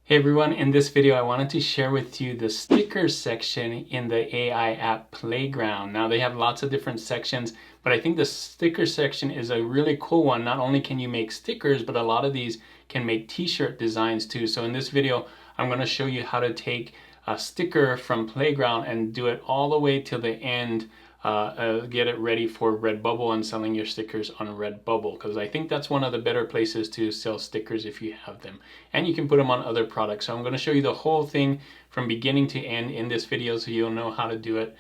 Hey everyone, in this video I wanted to share with you the stickers section in the AI app Playground. Now they have lots of different sections, but I think the sticker section is a really cool one. Not only can you make stickers, but a lot of these can make t-shirt designs too. So in this video, I'm going to show you how to take a sticker from Playground and do it all the way till the end. Get it ready for Redbubble and selling your stickers on Redbubble, because I think that's one of the better places to sell stickers if you have them, and you can put them on other products. So I'm going to show you the whole thing from beginning to end in this video so you'll know how to do it,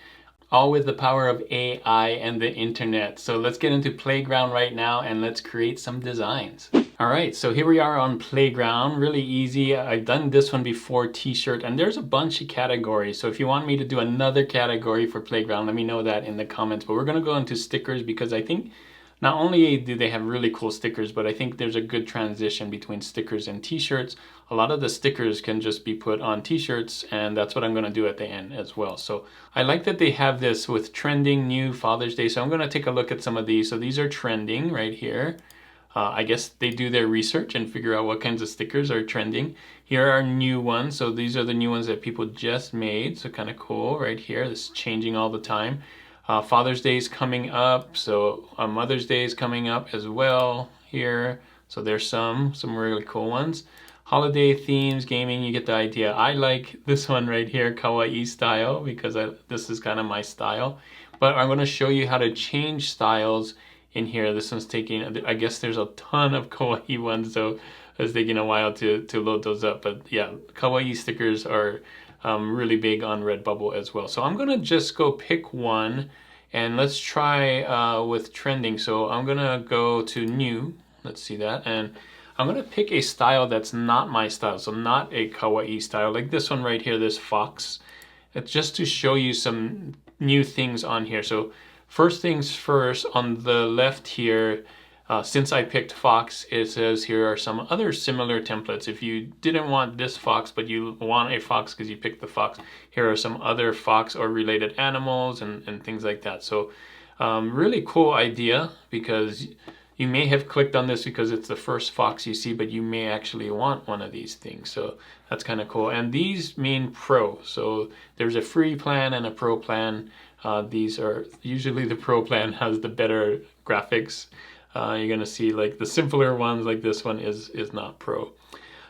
all with the power of AI and the internet. So let's get into Playground right now and let's create some designs. All right, so here we are on Playground, really easy. I've done this one before, t-shirt, and there's a bunch of categories. So if you want me to do another category for Playground, let me know that in the comments. But we're gonna go into stickers because I think not only do they have really cool stickers, but I think there's a good transition between stickers and t-shirts. A lot of the stickers can just be put on t-shirts, and that's what I'm gonna do at the end as well. So I like that they have this with trending new Father's Day. So I'm gonna take a look at some of these. So these are trending right here. I guess they do their research and figure out what kinds of stickers are trending. Here are new ones. So these are the new ones that people just made. So kind of cool right here. This is changing all the time. Father's Day is coming up. So Mother's Day is coming up as well here. So there's some really cool ones. Holiday themes, gaming, you get the idea. I like this one right here, kawaii style, because this is kind of my style. But I'm going to show you how to change styles in here. This one's taking, I guess there's a ton of kawaii ones, so it's taking a while to load those up. But yeah, kawaii stickers are really big on Redbubble as well. So I'm gonna just go pick one and let's try with trending. So I'm gonna go to new, let's see that, and I'm gonna pick a style that's not my style, so not a kawaii style, like this one right here, this fox. It's just to show you some new things on here. So first things first, on the left here, since I picked fox, it says here are some other similar templates. If you didn't want this fox, but you want a fox because you picked the fox, here are some other fox or related animals and things like that. So really cool idea, because you may have clicked on this because it's the first fox you see, but you may actually want one of these things. So that's kind of cool. And these mean pro. So there's a free plan and a pro plan. These are usually, the pro plan has the better graphics. You're gonna see like the simpler ones, like this one is not pro.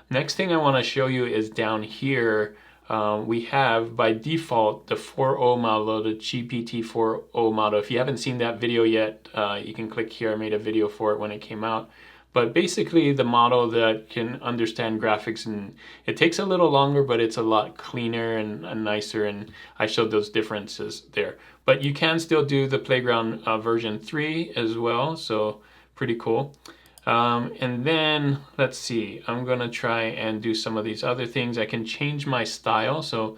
Next thing I want to show you is down here. We have by default the 4.0 model, the GPT 4.0 model. If you haven't seen that video yet, you can click here. I made a video for it when it came out. But basically the model that can understand graphics, and it takes a little longer, but it's a lot cleaner and nicer, and I showed those differences there. But you can still do the Playground version 3 as well, so pretty cool. And then let's see, I'm gonna try and do some of these other things. I can change my style, so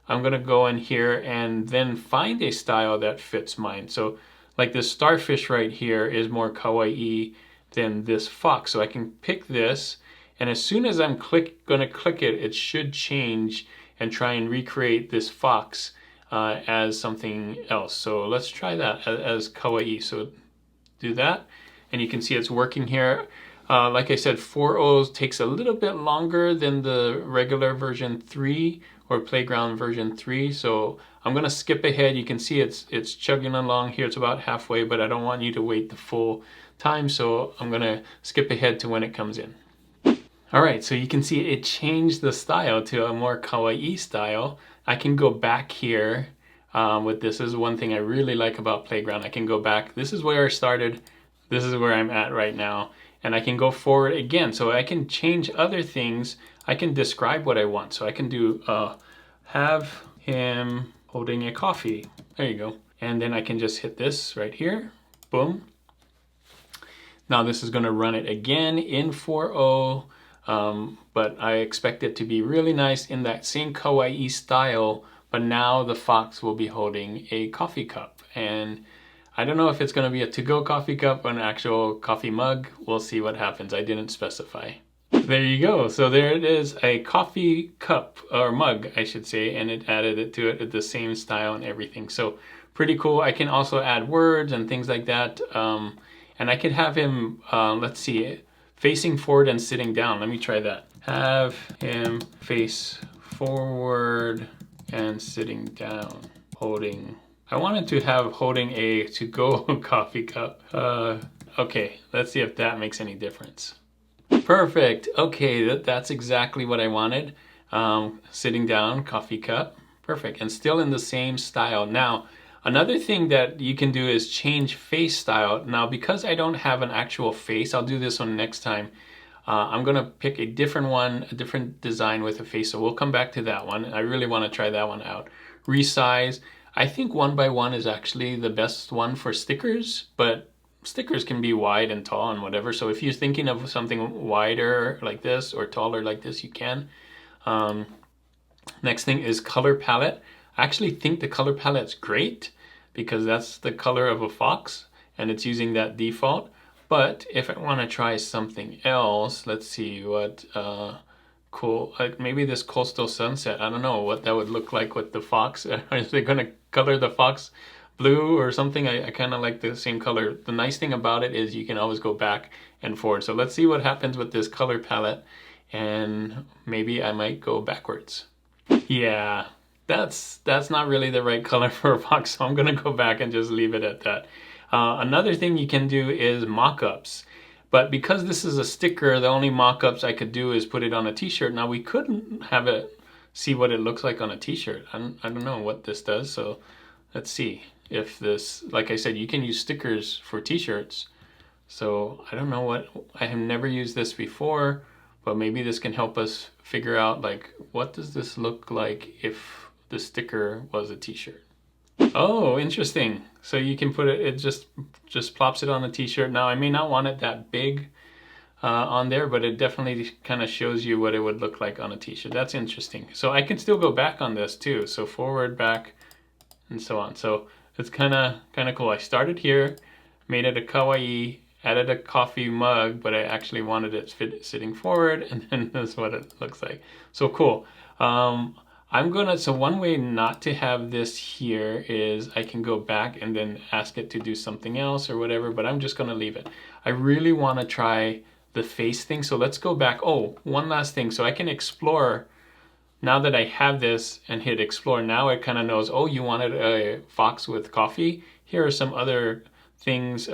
I'm gonna go in here and then find a style that fits mine. So like this starfish right here is more kawaii than this fox, so I can pick this, and as soon as I'm gonna click it, it should change and try and recreate this fox as something else. So let's try that as kawaii. So do that, and you can see it's working here. Like I said, 4.0 takes a little bit longer than the regular version 3 or Playground version 3. So I'm gonna skip ahead. You can see it's chugging along here. It's about halfway, but I don't want you to wait the full time, so I'm gonna skip ahead to when it comes in. All right, so you can see it changed the style to a more kawaii style. I can go back here with this. This is one thing I really like about Playground. I can go back. This is where I started. This is where I'm at right now. And I can go forward again. So I can change other things. I can describe what I want. So I can do have him holding a coffee. There you go. And then I can just hit this right here. Boom. Now this is going to run it again in 4.0. But I expect it to be really nice in that same kawaii style. But now the fox will be holding a coffee cup. And I don't know if it's going to be a to-go coffee cup or an actual coffee mug. We'll see what happens. I didn't specify. There you go. So there it is, a coffee cup, or mug, I should say, and it added it to it at the same style and everything. So pretty cool. I can also add words and things like that. And I could have him, let's see, facing forward and sitting down. Let me try that. have him face forward and sitting down, holding. I wanted to have holding a to-go coffee cup. Okay, let's see if that makes any difference. Perfect. Okay, that's exactly what I wanted. Sitting down, coffee cup. Perfect. And still in the same style. Now, another thing that you can do is change face style. Now, because I don't have an actual face, I'll do this one next time. I'm gonna pick a different one, a different design with a face. So we'll come back to that one. I really want to try that one out. Resize. I think 1x1 is actually the best one for stickers, but stickers can be wide and tall and whatever. So if you're thinking of something wider like this or taller like this, you can. Next thing is color palette. I actually think the color palette's great because that's the color of a fox and it's using that default. But if I want to try something else, let's see what cool, like maybe this coastal sunset. I don't know what that would look like with the fox. Is they going to color the fox blue or something? I kind of like the same color. The nice thing about it is you can always go back and forward. So let's see what happens with this color palette, and maybe I might go backwards. Yeah, that's not really the right color for a fox, so I'm gonna go back and just leave it at that. Another thing you can do is mock-ups. But because this is a sticker, the only mock-ups I could do is put it on a t-shirt. Now we couldn't have it see what it looks like on a t-shirt. I don't know what this does, so let's see if this, like I said, you can use stickers for t-shirts. So I don't know what, I have never used this before, but maybe this can help us figure out like, what does this look like if the sticker was a t-shirt? Oh, interesting. So you can put it, it just plops it on the t-shirt. Now I may not want it that big on there, but it definitely kind of shows you what it would look like on a t-shirt. That's interesting. So I can still go back on this too. So forward, back, and so on. So it's kind of cool. I started here, made it a kawaii, added a coffee mug, but I actually wanted it sitting forward, and then that's what it looks like. So cool. So one way not to have this here is I can go back and then ask it to do something else or whatever, but I'm just gonna leave it. I really wanna try the face thing, so let's go back. Oh, one last thing. So I can explore, now that I have this and hit explore, now it kind of knows, oh, you wanted a fox with coffee? Here are some other things,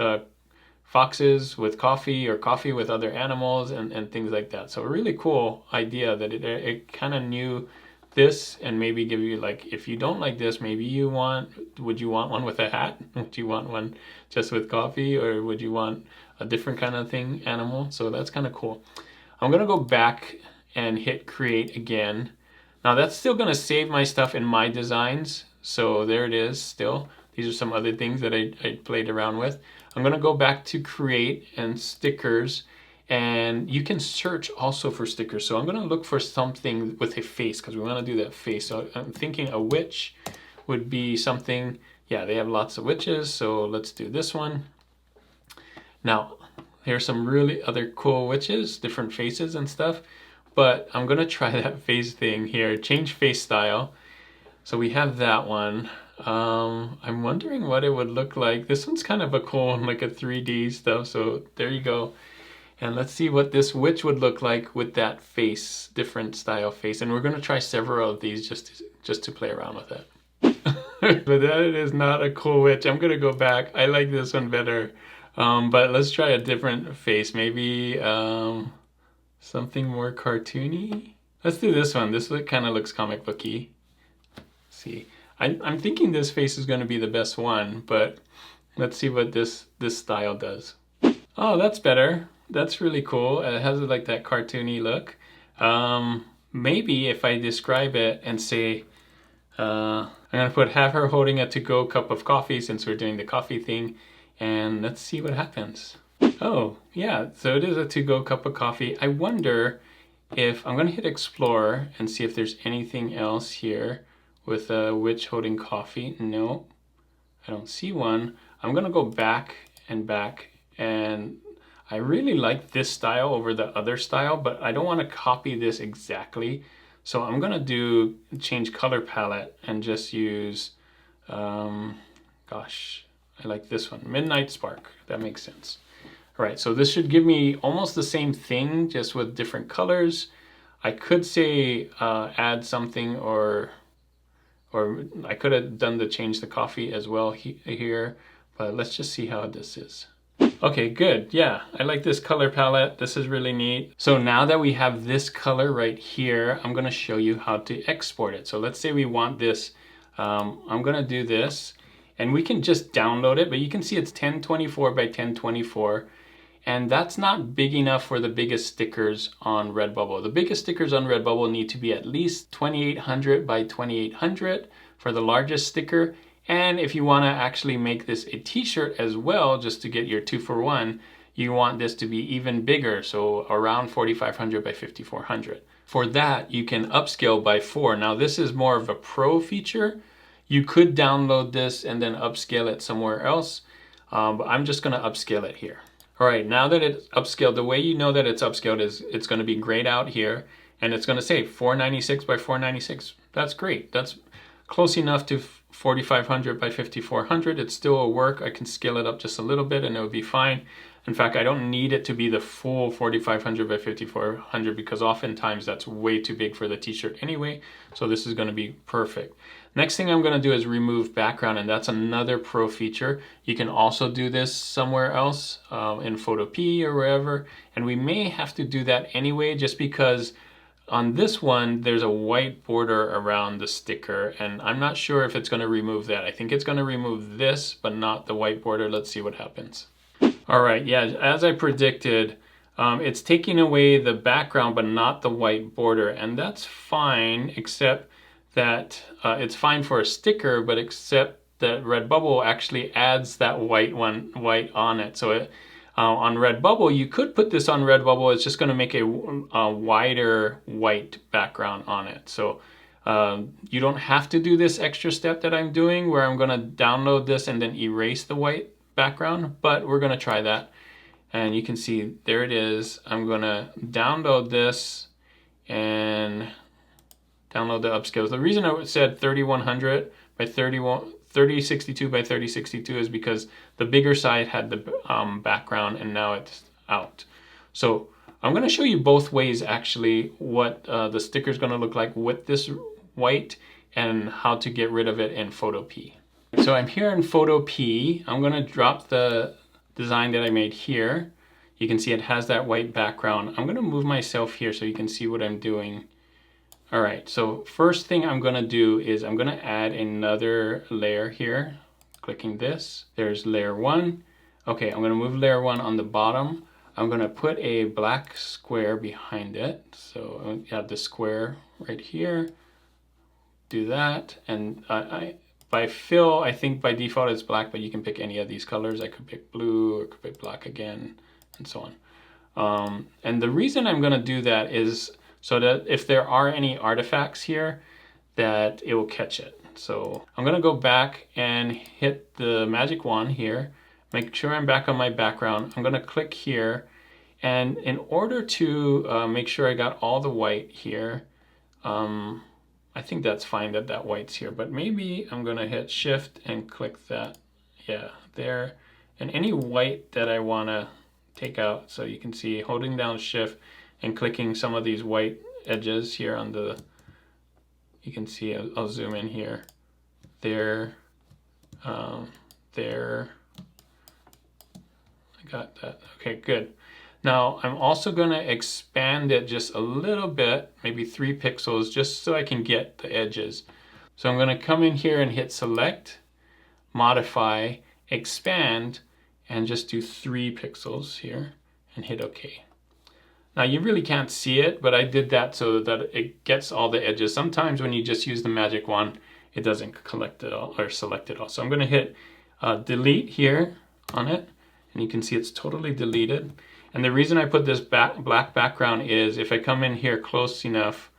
foxes with coffee or coffee with other animals and things like that. So a really cool idea that it kind of knew this and maybe give you like, if you don't like this, maybe would you want one with a hat? Would you want one just with coffee, or would you want a different kind of thing, animal? So that's kind of cool. I'm gonna go back and hit create again. Now that's still gonna save my stuff in my designs. So there it is still. These are some other things that I played around with. I'm gonna go back to create and stickers, and you can search also for stickers. So I'm gonna look for something with a face because we wanna do that face. So I'm thinking a witch would be something, yeah, they have lots of witches. So let's do this one. Now, here's some really other cool witches, different faces and stuff, but I'm gonna try that face thing here, change face style. So we have that one. I'm wondering what it would look like. This one's kind of a cool one, like a 3D stuff. So there you go. And let's see what this witch would look like with that face, different style face. And we're going to try several of these just to play around with it. But that is not a cool witch. I'm going to go back. I like this one better. But let's try a different face. Maybe something more cartoony. Let's do this one. This kind of looks comic booky. See, I'm thinking this face is going to be the best one, but let's see what this style does. Oh, that's better. That's really cool. It has like that cartoony look. Maybe if I describe it and say, I'm gonna have her holding a to-go cup of coffee since we're doing the coffee thing, and let's see what happens. Oh, yeah, so it is a to-go cup of coffee. I wonder if, I'm gonna hit explore and see if there's anything else here with a witch holding coffee. No, I don't see one. I'm gonna go back, and I really like this style over the other style, but I don't want to copy this exactly. So I'm gonna change color palette and just use, gosh, I like this one, Midnight Spark. That makes sense. All right, so this should give me almost the same thing, just with different colors. I could say add something, or I could have done the change the coffee as well here, but let's just see how this is. Okay, good. Yeah, I like this color palette. This is really neat. So now that we have this color right here, I'm gonna show you how to export it. So let's say we want this. I'm gonna do this, and we can just download it, but you can see it's 1024 by 1024. And that's not big enough for the biggest stickers on Redbubble. The biggest stickers on Redbubble need to be at least 2800 by 2800 for the largest sticker. And if you want to actually make this a t-shirt as well, just to get your 2-for-1, you want this to be even bigger, so around 4500 by 5400. For that, you can upscale by 4. Now this is more of a pro feature. You could download this and then upscale it somewhere else, but I'm just going to upscale it here. All right, now that it's upscaled, the way you know that it's upscaled is it's going to be grayed out here, and it's going to say 496 by 496. That's great. That's close enough to 4500 by 5400. It still will work. I can scale it up just a little bit and it would be fine. In fact, I don't need it to be the full 4500 by 5400 because oftentimes that's way too big for the t-shirt anyway. So this is going to be perfect. Next thing I'm going to do is remove background, and that's another pro feature. You can also do this somewhere else in Photopea or wherever, and we may have to do that anyway just because on this one there's a white border around the sticker, and I'm not sure if it's going to remove that. I think it's going to remove this but not the white border. Let's see what happens. All right, yeah, as I predicted, it's taking away the background but not the white border, and that's fine, except that it's fine for a sticker, but except that Redbubble actually adds that white on it. So it, on Redbubble, you could put this on Redbubble. It's just going to make a wider white background on it. So you don't have to do this extra step that I'm doing where I'm going to download this and then erase the white background, but we're going to try that. And you can see there it is. I'm going to download this and download the upscales. The reason I said 3100 by 3062 by 3062 is because the bigger side had the background and now it's out. So I'm going to show you both ways actually what the sticker is going to look like with this white and how to get rid of it in Photopea. So I'm here in Photopea. I'm going to drop the design that I made here. You can see it has that white background. I'm going to move myself here so you can see what I'm doing. All right, so first thing I'm gonna do is I'm gonna add another layer here. Clicking this, there's layer 1. Okay, I'm gonna move layer 1 on the bottom. I'm gonna put a black square behind it. So I have the square right here. Do that, and by fill, I think by default it's black, but you can pick any of these colors. I could pick blue, or could pick black again, and so on. And the reason I'm gonna do that is so that if there are any artifacts here, that it will catch it. So I'm gonna go back and hit the magic wand here, make sure I'm back on my background. I'm gonna click here, and in order to make sure I got all the white here, I think that's fine that that white's here, but maybe I'm gonna hit shift and click that, yeah, there. And any white that I wanna take out, so you can see holding down shift and clicking some of these white edges here on the, you can see, I'll zoom in here, there, there, I got that, okay, good. Now I'm also gonna expand it just a little bit, maybe 3 pixels, just so I can get the edges. So I'm gonna come in here and hit select, modify, expand, and just do 3 pixels here and hit OK. Now you really can't see it, but I did that so that it gets all the edges. Sometimes when you just use the magic wand, it doesn't collect it all or select it all. So I'm gonna hit delete here on it, and you can see it's totally deleted. And the reason I put this black background is if I come in here close enough,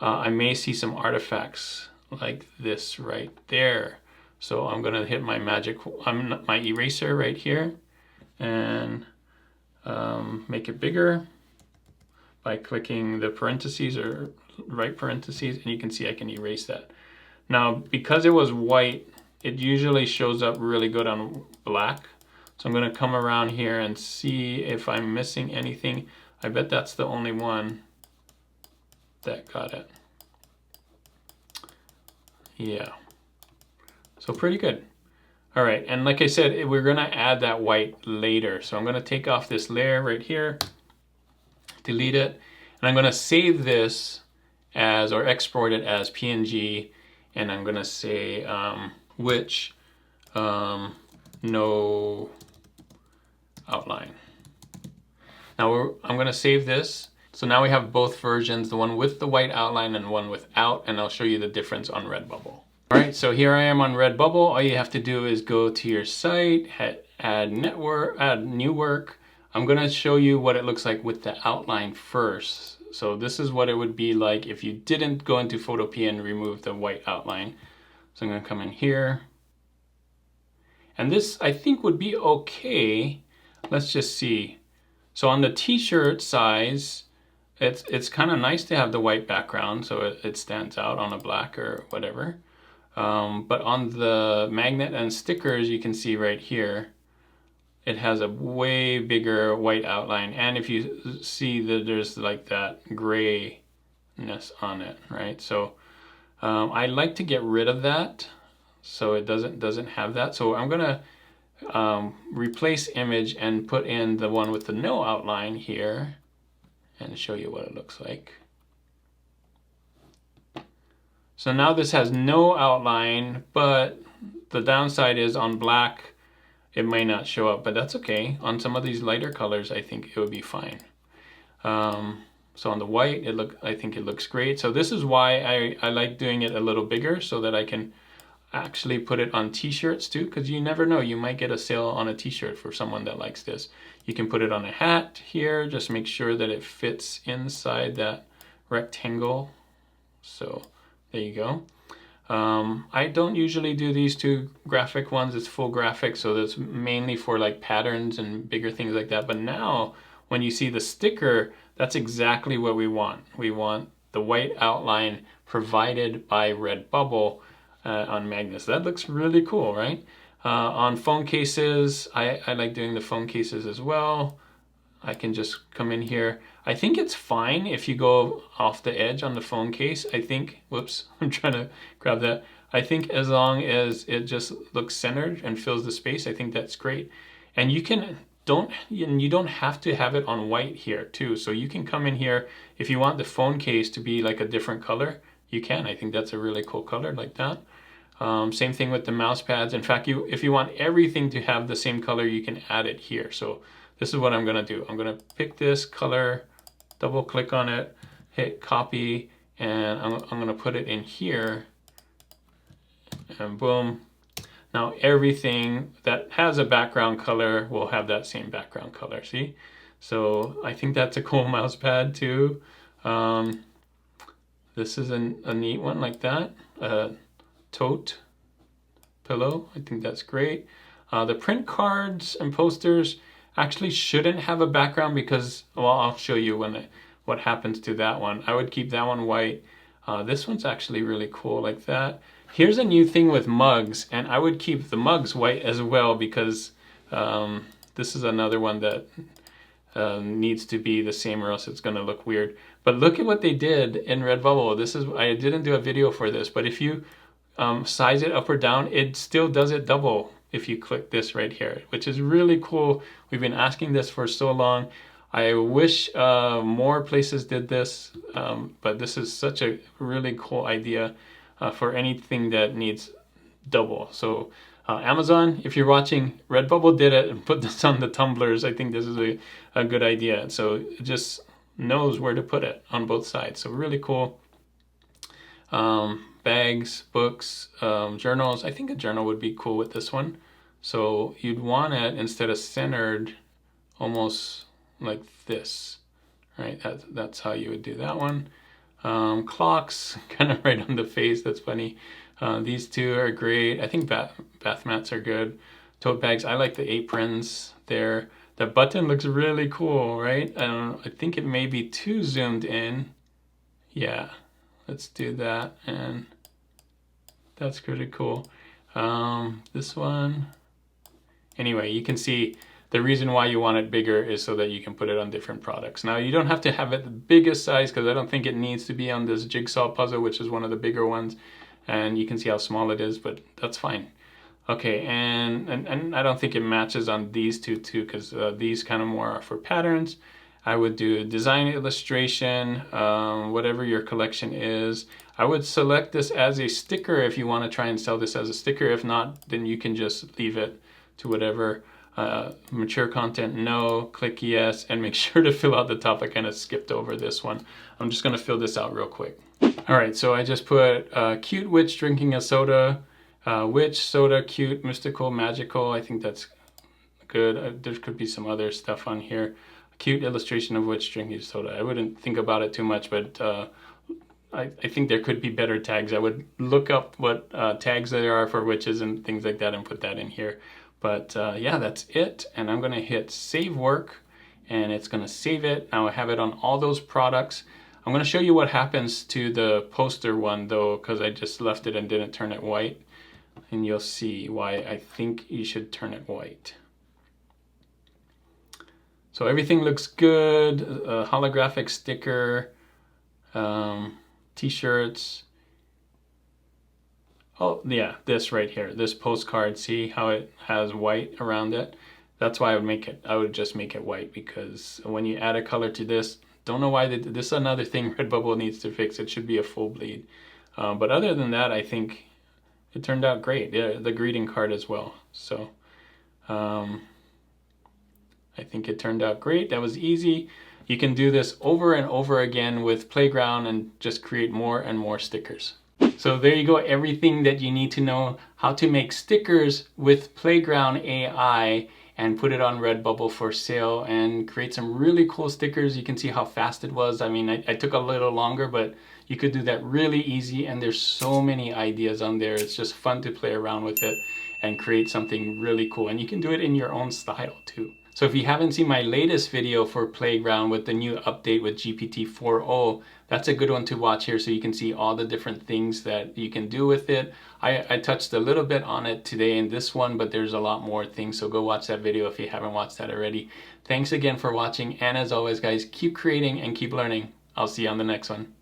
I may see some artifacts like this right there. So I'm gonna hit my my eraser right here and make it bigger by clicking the parentheses or right parentheses, and you can see I can erase that. Now, because it was white, it usually shows up really good on black. So I'm gonna come around here and see if I'm missing anything. I bet that's the only one. that got it. Yeah, so pretty good. All right, and like I said, we're gonna add that white later. So I'm gonna take off this layer right here, delete it, and I'm gonna save this as, or export it as PNG, and I'm gonna say which no outline. Now I'm gonna save this. So now we have both versions, the one with the white outline and one without, and I'll show you the difference on Redbubble. All right, so here I am on Redbubble. All you have to do is go to your site, add new work. I'm gonna show you what it looks like with the outline first. So this is what it would be like if you didn't go into Photopea and remove the white outline. So I'm gonna come in here. And this, I think, would be okay. Let's just see. So on the t-shirt size, it's kind of nice to have the white background so it stands out on a black or whatever. But on the magnet and stickers, you can see right here, it has a way bigger white outline. And if you see that there's like that grayness on it, right? So I like to get rid of that so it doesn't have that. So I'm gonna replace image and put in the one with the no outline here and show you what it looks like. So now this has no outline, but the downside is on black, it may not show up, but that's okay. On some of these lighter colors, I think it would be fine. So on the white, I think it looks great. So this is why I like doing it a little bigger so that I can actually put it on t-shirts too, because you never know, you might get a sale on a t-shirt for someone that likes this. You can put it on a hat here, just make sure that it fits inside that rectangle. So there you go. I don't usually do these two graphic ones. It's full graphic, so that's mainly for like patterns and bigger things like that. But now when you see the sticker, that's exactly what we want. We want the white outline provided by Redbubble on magnets. That looks really cool, right? On phone cases, I like doing the phone cases as well. I can just come in here. I think it's fine if you go off the edge on the phone case. I think, whoops, I'm trying to grab that. I think as long as it just looks centered and fills the space, I think that's great. And you don't have to have it on white here too. So you can come in here, if you want the phone case to be like a different color, you can. I think that's a really cool color like that. Same thing with the mouse pads. In fact, if you want everything to have the same color, you can add it here. So this is what I'm gonna do. I'm gonna pick this color, double click on it, hit copy, and I'm gonna put it in here, and boom. Now everything that has a background color will have that same background color, see? So I think that's a cool mouse pad too. This is a neat one like that. Tote pillow, I think that's great. The print cards and posters actually shouldn't have a background because, well, I'll show you what happens to that one. I would keep that one white. This one's actually really cool like that. Here's a new thing with mugs, and I would keep the mugs white as well because this is another one that needs to be the same or else it's gonna look weird. But look at what they did in Redbubble. I didn't do a video for this, but if you size it up or down, it still does it double if you click this right here, which is really cool. We've been asking this for so long. I wish more places did this, but this is such a really cool idea for anything that needs double. So Amazon, if you're watching, Redbubble did it and put this on the tumblers. I think this is a good idea. So it just knows where to put it on both sides. So really cool. Bags, books, journals. I think a journal would be cool with this one. So you'd want it, instead of centered, almost like this, right? That's how you would do that one. Clocks, kind of right on the face. That's funny. These two are great. I think bath mats are good. Tote bags. I like the aprons there. The button looks really cool, right? I think it may be too zoomed in. Yeah, let's do that. And that's pretty cool. This one. Anyway, you can see the reason why you want it bigger is so that you can put it on different products. Now, you don't have to have it the biggest size, because I don't think it needs to be on this jigsaw puzzle, which is one of the bigger ones. And you can see how small it is, but that's fine. Okay, and I don't think it matches on these two too, because these kind of more are for patterns. I would do design illustration, whatever your collection is. I would select this as a sticker if you want to try and sell this as a sticker. If not, then you can just leave it to whatever. Mature content, no. Click yes, and make sure to fill out the top. I kind of skipped over this one. I'm just going to fill this out real quick. All right, so I just put cute witch drinking a soda. Witch, soda, cute, mystical, magical. I think that's good. There could be some other stuff on here. Cute illustration of witch drinking soda. I wouldn't think about it too much, but I think there could be better tags. I would look up what tags there are for witches and things like that and put that in here. But yeah, that's it. And I'm going to hit save work, and it's going to save it. Now I have it on all those products. I'm going to show you what happens to the poster one though, because I just left it and didn't turn it white. And you'll see why I think you should turn it white. So everything looks good. A holographic sticker, t-shirts. Oh yeah, this right here, this postcard. See how it has white around it? That's why I would just make it white, because when you add a color to this, don't know why this is another thing Redbubble needs to fix. It should be a full bleed. But other than that, I think it turned out great. The greeting card as well. So I think it turned out great. That was easy. You can do this over and over again with Playground and just create more and more stickers. So there you go, everything that you need to know how to make stickers with Playground AI and put it on Redbubble for sale and create some really cool stickers. You can see how fast it was. I mean, I took a little longer, but you could do that really easy, and there's so many ideas on there. It's just fun to play around with it and create something really cool. And you can do it in your own style too. So if you haven't seen my latest video for Playground with the new update with GPT 4.0, that's a good one to watch here, so you can see all the different things that you can do with it. I touched a little bit on it today in this one, but there's a lot more things, so go watch that video if you haven't watched that already. Thanks again for watching, and as always guys, keep creating and keep learning. I'll see you on the next one.